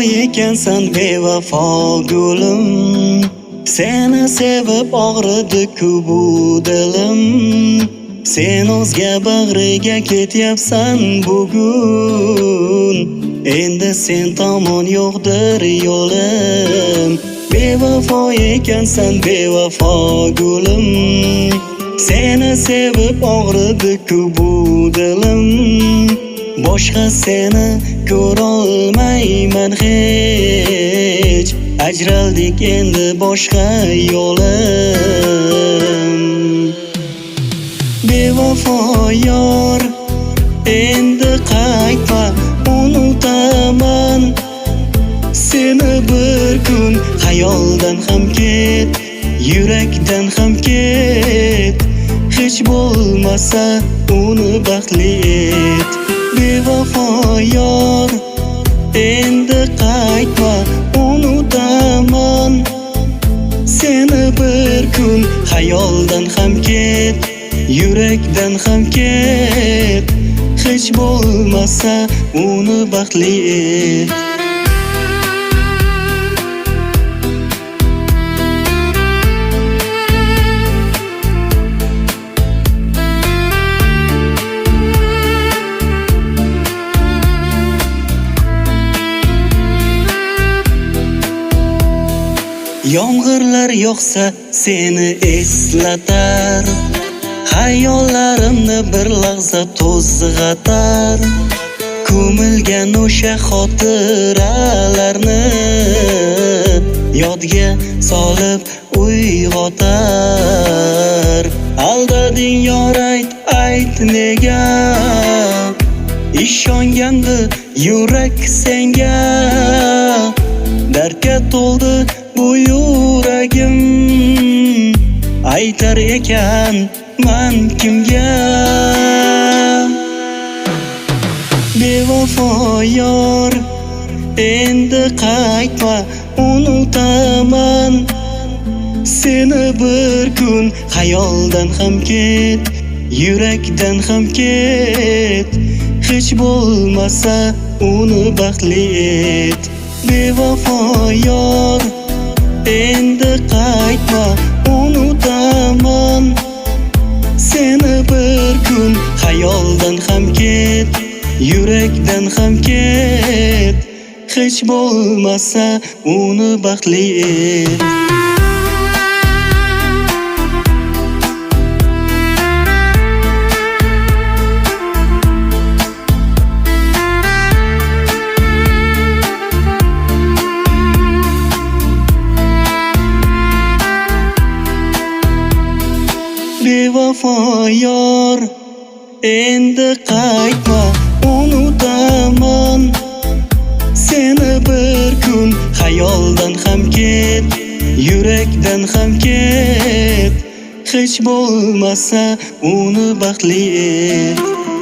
ekansan bevafo gulim, seni sevib og'ridi-ku bu dilim. Sen o'zga bag'riga ketyapsan bugun, endi sen tomon yo'qdir yo'lim. Bevafo ekansan bevafo gulim, seni sevib og'ridi-ku bu dilim. Boshqa seni ko'rolmayman hech, ajraldik endi boshqa yo'lim. Bevafo yor, endi qaytma, unutaman seni bir kun. Xayoldan ham ket, yurakdan ham ket, hech bo'lmasa uni baxtli et. Bevafo yor, endi qaytma, unutaman seni bir kun. Xayoldan ham ket, yurakdan ham ket, hech bo'lmasa uni baxtli et. Yomg'irlar yog'sa seni eslatar, hayollarimni bir lahza to'zg'atar. Ko'milgan o'sha xotiralarni yodga solib uyg'otar. Aldading yor, ayt nega, ishongandi yurak senga. Dardga to'ldi bu yuragim, aytar ekan man kimga. Bevafo yor, endi qaytma, unutaman seni bir kun. Xayoldan ham ket, yurakdan ham ket, hech bo'lmasa uni baxtli et. Bevafo yor, endi qaytma, unutaman seni bir kun. Xayoldan ham ket, yurakdan ham ket, hech bo'lmasa uni baxtli et. Bevafo yor, endi qaytma, unutaman seni bir kun. Xayoldan ham ket, yurakdan ham ket, hech bo'lmasa uni baxtli et.